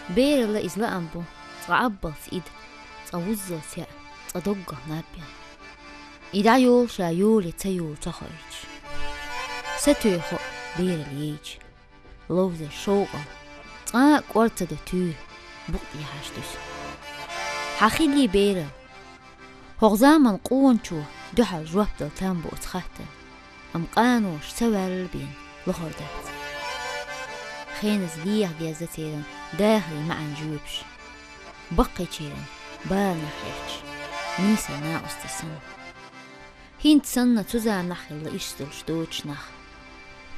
بير الله إزلا أنبو تعبط إيد تعوزل تيا تعدقه نابيا إذا يول شايول يتيول تخرج ستويخو بير ليج لوز الشوقة قرطة تور بقي هاشتوس حخيلي بير هغزاما قونشو دحل جوابدل تنبو تخاتل أم قانوش سوال بين لخردات خينز ليه جازتيرن داخلي مع نجوبش بقي تيرن بالنا خيرش نيسا ناقص تسنة هين تسنة تزام نخل لإشتل شدوش نخ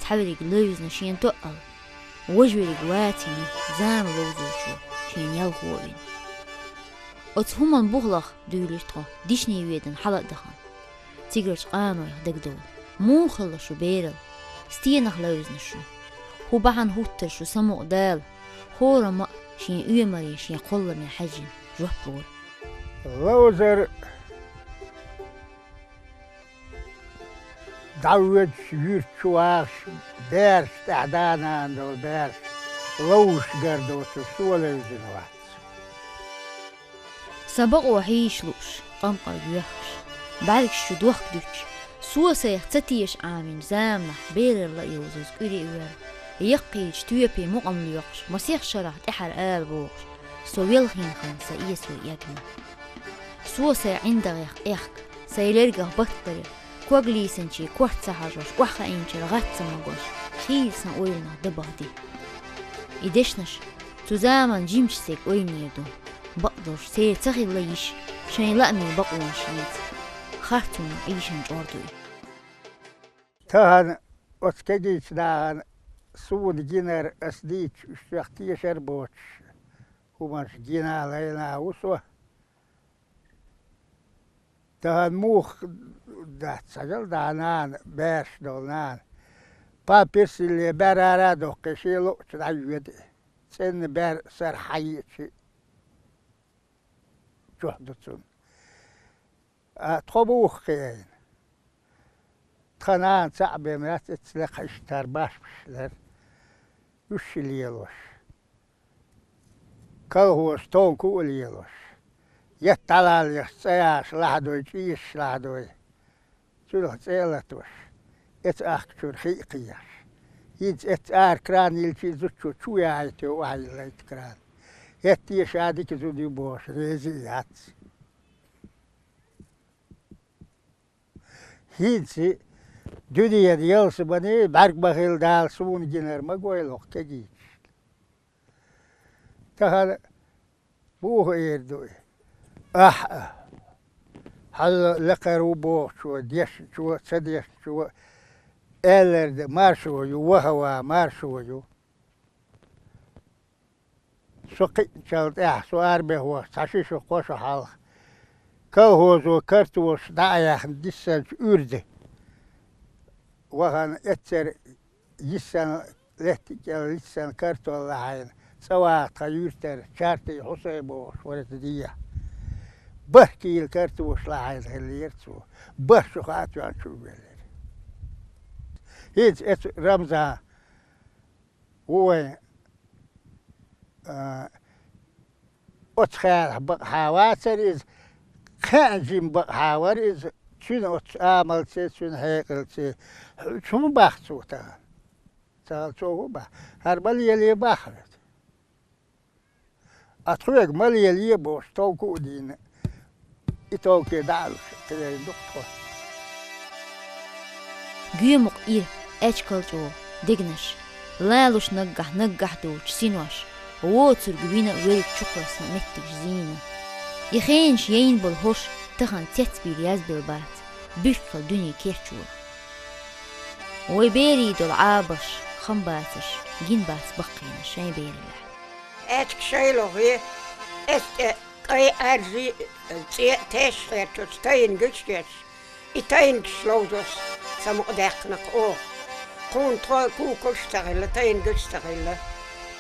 تحولي لوز نشين تقل وجوري قواتيني زام لوزوشو شين يلغوين أتهمن بغلق دوليشتغا ديشني ويدن حلق دخان تيجرش قانو يخدق مو خلشو بيرل ستينخ لوزنشو هو بحن هوترشو سمو دال هورا ما شين أيمري شين قل من حجن روح بور لوزر دعوت يرت شواش بيرش تعدانا عندو بيرش لوش قردو تسوى لوزن وقت سبق وحيش لوش قمقر يوحش بعدك شو دوخ دوش سوى سيختتيش آمين زامنح بير الله يوزوز كوري إوار يقيج تويبي مقام ليوقش مسيح شرح تحر آل بوغش سو يلخين خان سيسو يقنا سوى سي عندغيخ إخك سيلرقه بطريق كوغلي سنشي كوحت سحاجوش وحخا إنشي رغات سماغوش خيلسنا أولنا دبغ دي إدشنش تزامن جيمش سيك أولني يدو بقدرش سير تغي ليش شين لأمي بقوان شيت خارتون عيشن جوردوي تهان أتكديش داهان سود جينر أسديش اشتغتي شربوش وماش جينا لينا وسوه تهان موخ دات سجل دانان باش دولنان بابيس اللي برارا دو قشيلو تدعيودي سن بار سر حيتشي جهدتون تخبوخ خيين تخنان صعبة مات تسلق اشتار باش بشلر يوش ليلوش كلهوش تونكو ليلوش يتطلال يخصياش لحدوي جيش لحدوي شلو تسيلتوش اتأخشور خيقياش يد اتآر كران يلشي زوتشو شوية عيتو وعي ليت كران يتيش عاديك زودي بوش ريزيات هيدسي جودي يديل سباني برق بخيل دال سون جنر مقويلوخ كجيش تهال بوه ايردوي هل لقرو بوخ شو ديش شو سديش شو إلرد مارشو يو وهوا مارشو يو سقي شلت سوار به هو ساشيشو قوشو حال كوهوزو كرتوش دايح ديسان أرده وهن اتر يسان لهتكال لسان كرتو لحين سوا تغيرتر شارتي حسيبوش ورتديه بحكي الكرتوش لحين اللي يرتو بحشو خاتو عن شو بيلر هيد ات رمزا هو اتخيل حواتر إز خانجين بحاور إز شنو عمل شيء شنو هيكل شيء شنو بحثوا تال شو بح هربال يلي بحرت أتخيل مال يلي بوش توكو دين يتوكي دالش كده دكتور جيمق إير أشكال جو دقنش لالوش نجح دوش سينوش ووتر جبينا ويرك شكرس متك زينة يخينش يين بالهوش تخن تتبير ياز بالبات بيرك الدنيا كيرشور ويبيري دول عابش خنباتش جين بات بقينا شاي بيري الله اتك شايلو هي است اي ارزي تيش خيرتوش تاين جشكش إتاين كشلودوس سمو داقنق أو كون كو كشتغل تاين كشتغل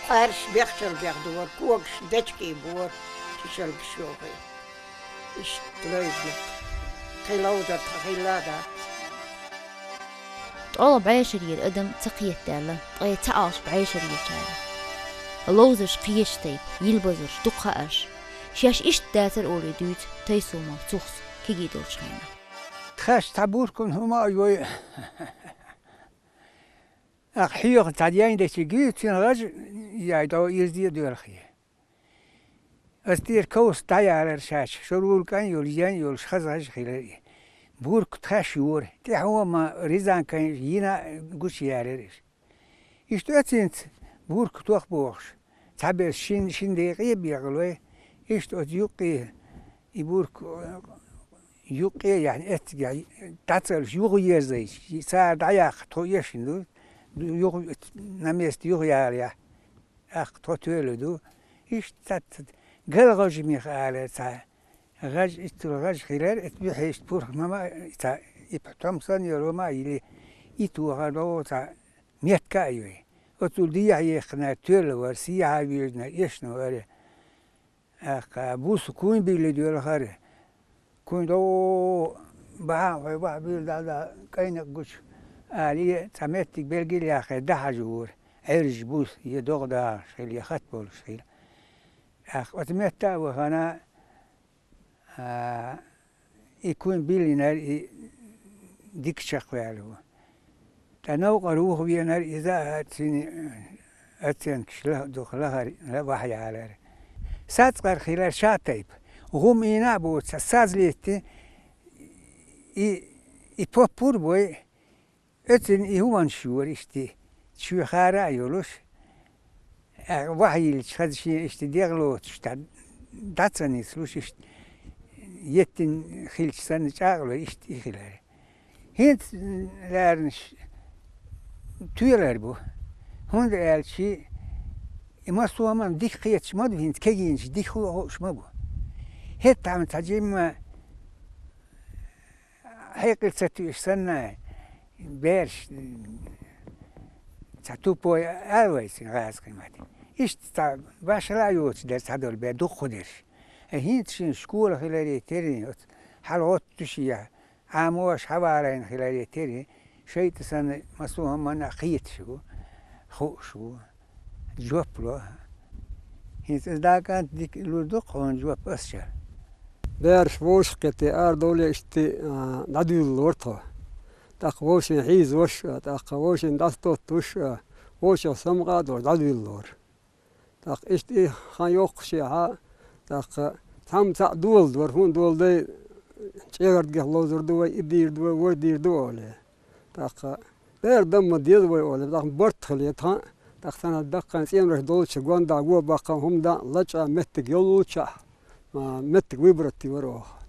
حارش بيخشل بيخدور كوكش دجكي بور تشل كشوغي إش تلوزنق خيلوزة تخيلادا طالب بعيشري الأدم تقية دالة طيب تعاش بعيشري الجالة Lozers qiyeshtayb, yilbazers duqaаш. Şaş iş däter oly düt, taysoma tuğs kigi dolçayna. خاش تبوركم هما يوي أخيق تعدين دشجيت في الرج يعدو يزدي دور خيه أستير كوس تايا على الشاش شرول كان يوليان يولش خزاج خيري بورك تخشور تهو ما ريزان كان ينا قش ياريش يشتوتينت بورك توخ بوخش تعبير شين دقيقة بيغلوي يشتوت يقي يبورك يقي يعني يعني تعطل يغو يزيش يسار دعياق تو يشندو يغو نميست يغو ياريا أخ تو تولدو يشتت قال غاج ميخالة تا غاج اتو غاج خلال اتبيحيش بورخ ماما تا يبحتم صن يروما يلي اتو غادو تا ميت كايوي اتو ديع يخنا تولو ورسي عاويجنا يشنو وري أخ بوسو كون بيلي دول خاري كون دو بها بيل دا كاينك قش آلية تمتك بلقي يا أخي 10 جور عرج بوس يدوغ دا شيل يخط بول شيل أخ وتمتع وخنا يكون بيلي نار ديك شقوي عليه تنوق روح بينار إذا أتين كشله دخلها لا وحي على ساتقر خلال شاتيب وهم ينابو تساز ليتي يبور بوي اتن يهوان شور اشتي شو خارا يولوش وحي الشخص شي اشتي ديغلو تشتا داتساني سلوش اشت يتن خيلش سنة شاغلو اشتي خلال هنت لارنش تويلر بو هون قال شي ما سوى من ديك قيتش ما دهنت كيجينش ديك هو شما بو هيت عم تجيم هيقل ستوش سنة بيرش تاتو بوي ألويس غاز قيمتي إيش تا باش لا يوت درس هذول بيدو خدرش هين تشين شكول خلالي ترين حلوت تشيا عاموش حوالين خلالي ترين شيء تسنة مسوهم من قيت شو خو شو جواب له هين تزدا كانت ديك لودق هون جواب أسشر دارش ووش قتي دولة اشتي ندوي الورطة تاق ووش حيز وش تاق ووش دستوت وش ووش سمغة دور ندوي اللور تاق اشتي خان يوقشي ها تاق تام تاق دول هون دول دي شيرد جه لوزر دو يدير دو ودير دو ولا تاق دار دم ديال ولا تاق برت خليتها تاق سنة دقن سين رح دول شجوان دعوة بقى هم دا لجأ متك يلوشة ما متك ويبرتي وروح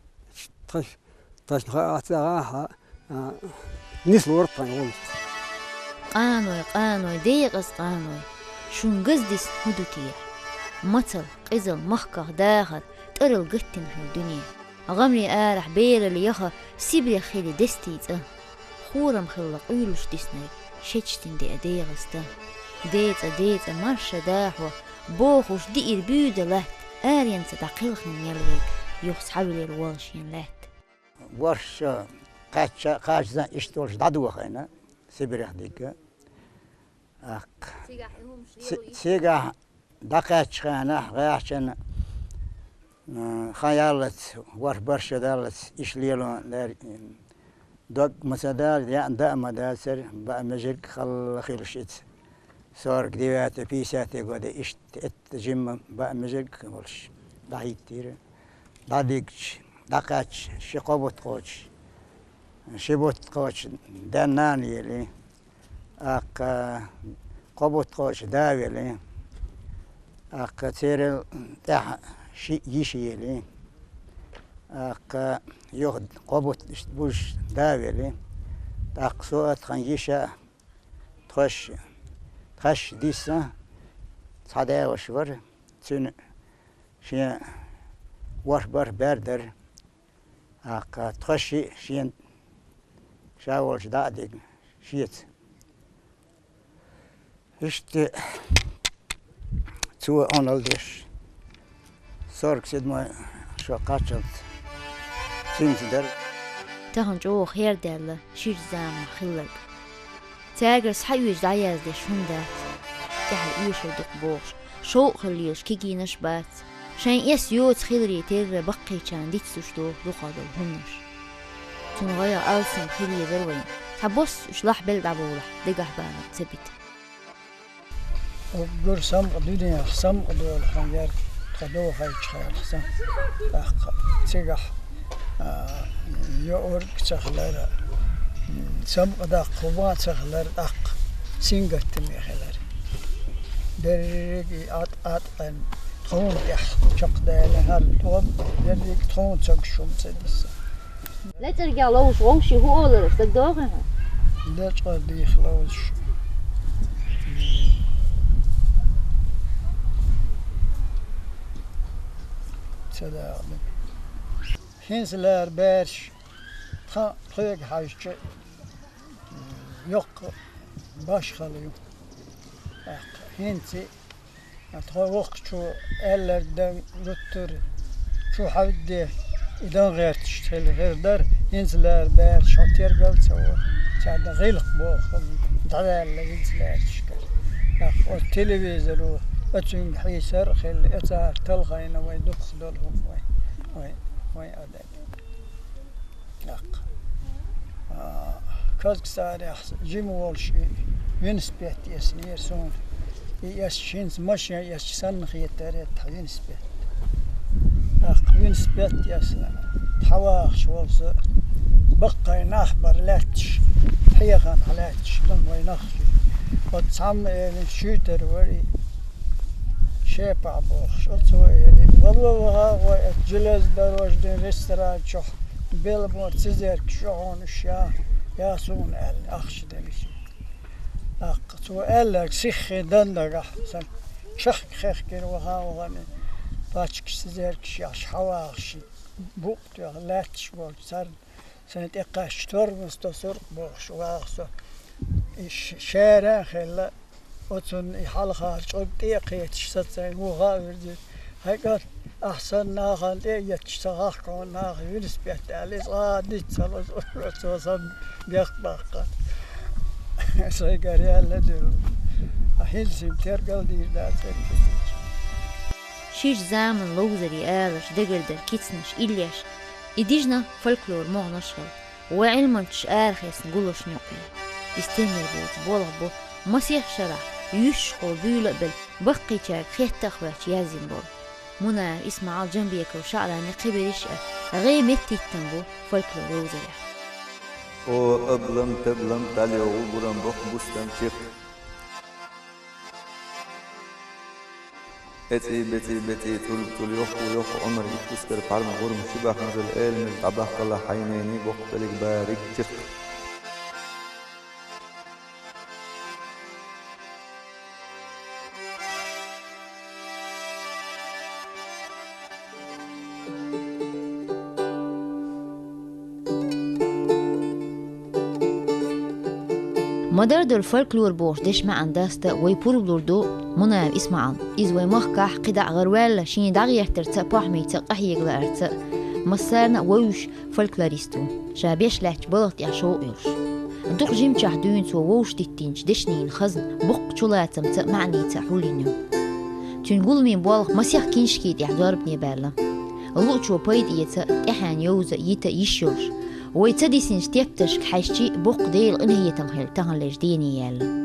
تاش خاطرها نيس ورطة يقول قانوي ديقس قانوي شون قزدس هدوتية مطل قزل مخكخ داخل تقرل قتن في الدنيا غمري آرح بير اللي يخا سيبري خيلي دستيت خورم خلق قيلوش ديسناي شتشتن دي ديغس دا ديت مرشا داحوة بوخوش دير بيودة لات آريان ستاقيلخن يلويك يخص حولي الوالشين لات ورش قاچزان اشتولش دادو خينا سيبريخ ديك سيغا دقاچ خانا غاچن خيالت ور برش دالت اشليلون دوق مسدال يا دام داسر با مجرك خل خيلشيت صار كديات بيسات قد اشت جيم با مجرك ولش ضعيف كتير داديكش دقاچ شقوبت قوش شبوت قوش دنان يلي اق قبوت قوش داويلي اق تير تاع يشي يلي اق يخد قبوت بوش داويلي اق صوت خان يشا تخش ديسا صدا وشور تن شي وربر بردر اق تخشي شين شاولش دادق شيت اشت تو انالدش سورك سيد ما شو قاتشت سنتدر تهان جو خير دل شير زام خلق تاجر صحيوج دعياز دي شوندات تهل ايشو دق بوش شو خليش كيجي نشبات شان يس يوت خيري تير بقي كان ديت سوشتو دقادل هنش تنغير ألسن خيري ذروين حبوس شلح بلد عبولح دقح بانا ثبت وقر سم قدودين سم قدول خنجر قدو خيش خير سم تيجح يور تخلر سم قدا قوات تخلر أق سينجت ميخلر دريجي أت أن تون يح شقدا لهال توم دريج تون تششوم سدس لا ترجع لوش ومشي هو ولا صدقها لا تقدي خلاص سلام هنسلر برش خيق حاجة يق باش خليو هنسي أتوقع شو ألر دم رتر شو حد إذا غير تشتغل غير دار هنسلر برش عطير قل سوا شاد غيلق بوخ دعاء اللي هنسلر تشكل والتلفزيون أتون حيسر خل أتار تلقينا ويدخ دولهم وي أدب كذا ساري جيم والش ينسبت يسنير سون يسشينز ماشي يسشن خيتاري ينسبت ينسبت يسنا حواخ والز بقى نخبر لاتش حيغان علاتش لن وينخي وتصم الشوتر وري شيب عبوخ شو تسوي والله جلس دروج دين ريستوران شو بيلبور تزيرك شهون الشاه ياسون أخش دمشي سؤال لك سخي دندق أحسن شخ كير وغاني باتشك تزيرك شاش حواخشي بوقت لاتش بول صار سنة إقاش ترمس تسرق بوخش واخسو شارع خلا وتن يحلقها شو دقيقة ستين وغاور دي هيك أحسن ناخن دي يتشتغل كون ناخ يونس بيت عليه دي تسلوس وصل بيخبق سيجاري على ديرو أحيل سيمتير قال دير لا شيش زامن لوزري آلش دقردر كيتسنش إليش إديجنا فولكلور مغنشغل وعلمنش آرخيس نقولش نقل استمر بوت بوله بو مسيح شرح يشقو بيلقبل بقي تاك خيت تخوات يازين بول منا اسمع جنبيك وشعراني قبلش غي متي تنبو فولكلور لوزري او ابلم تبلم تالي وغورم بخ بوستم شيخ اتي بتي تول يخو عمر يكسر فارم غورم شبح نزل العلم طبخ الله حينيني بختلك بارك شيخ مدار دول فولكلور بوش دش ما عنداستا ويبور دو منا اسمعان إذ ويمخكح قدع غروال شين دغير ترتا بحمي تقحيق لأرتا مسارنا ووش فولكلوريستو شابيش لاتش بلط يعشو يوش دوق جيم تحدون سو ووش تتينش دشنين خزن بق شولاتم تمعني تحولينيو تنقول من بالغ مسيح كينشكيد يحضر بني بالا اللو شو بايد يتا إحان يوزا يتا يشوش ويتدي سنش تيبتشك حيشتي بوق ديل إن هي تمهل تهلش ديني يالا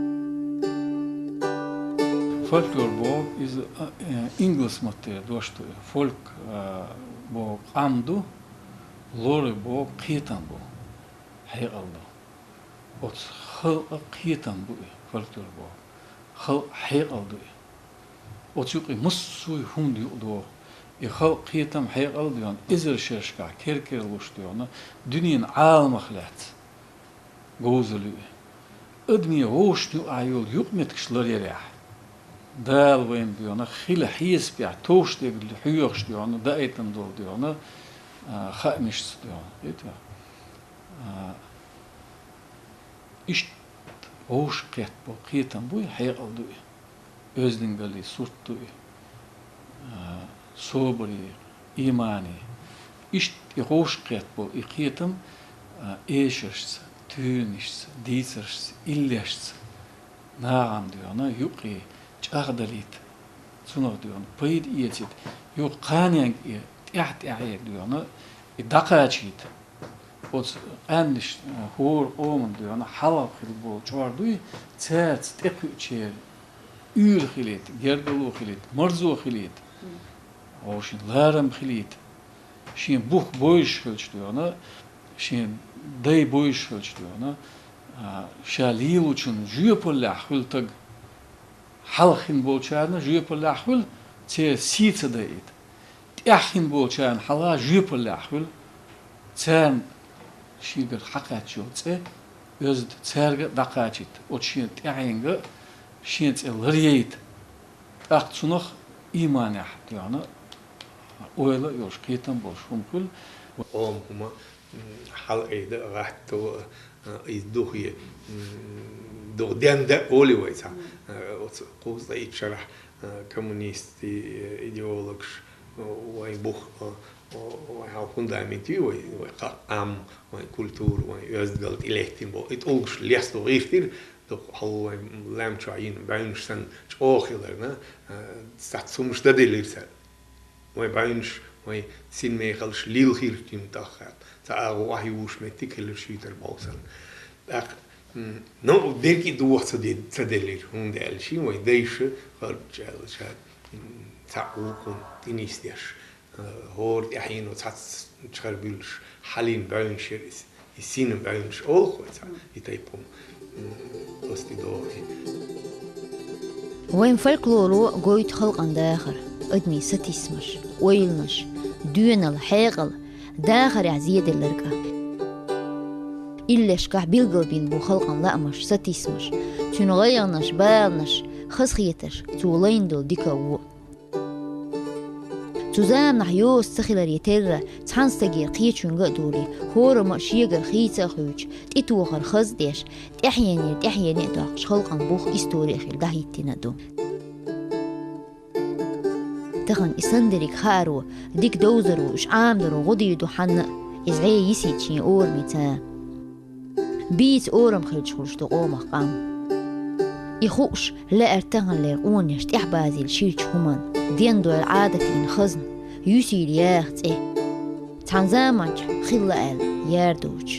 Folklore bog is English matte doştu. Folk bog amdu, lore bog qitan bog. Hayaldo. Ot xal qitan bog folklore bog. Xal hayaldo. Ot yuqi musu hundi do. خل قيتم حيقل ديون إزر شرشكا كير لوش ديون دنيا عالم خلات جوزلو أدمي ووش نو عيول يقمتكش لريح دال وين ديون خيل حيس بيع توش ديك الحيوش ديون دايتن دول ديون خامش ديون يتوا إيش ووش قيت بو قيتم بوي حيقل دوي özlin gali surttu sobri imani ist iroshqet bo iqitam eeshers tünish diisers illers naam diona yuqi chagdalit Sunar diyorsun. Payid iyetit. Yok kanyan iht diyorsun. Daqaçit. O andiş hor omun diyorsun. Halal bu çordu. Çert tekçer. Ül khilit, gerdulu khilit, marzu khilit. Oşin laram khilit. Şin buh boyuş khilç diyorsun. Şin day boyuş khilç diyorsun. Şalil uçun jüyepollah khiltag. Halkhin bolçarna jüyepollah khil. Çe sitsa dayit. Tyahin bolçarna hala jüyepollah khil. Çen şiger haqat yolçe. Öz çerge daqaçit. O şin tyahinga şiğet elriyet. Akçunuk imanah diyorna. Oyla yoş kıytan boş humkul. Huma hal eyde rahatto izduhiye. Doğdende olivaysa. Kuzda içerah komünist ideolog vay buh vay fundamenti vay am vay kultur vay özdalt ilehtin bo. It olguş liasto iftir. Doch hal lamchayin baynşsan çoğhilerna satsumuşta delirse. Vay baynş vay sin meğalş lil hirtim tahat. Ta vahiuş metikler şiter bolsan. Dak no derki duwasa delir hunde elşi vay deyşe farçalşa ta ukun dinistiyas. Hor yahin o tats çıkarbilş halin baynşeris. Sin baynş olxoysa itaypum. وين فولكلورو قويت خلق عن داخر ادمي ستيسمش ويلنش دون الحيقل داخر عزيد اللرقة إلش كح بيلقل بين بو خلق عن لأمش ستيسمش تنغيرنش بالنش خسخيتش تولين دول ديكا وو تزام نحيوس تخيلر يتر تحنستجير قيتشون دوري هور ما شيغر خيتا خوج تيتوخر خز ديش تحياني داقش خلقان بوخ استوري خيل دهيتنا دو تخن إسندريك خارو ديك دوزرو إش عامدرو غدي دو حنا إزعي يسيتشي أور ميتا بيت أورم خلج خلج دو قومخ قام يخوش لا ارتغن لرقونيش تحبازي الشيرش همان دين دو العادتين خزن يسير ياخت تنزامنش خلا ياردوش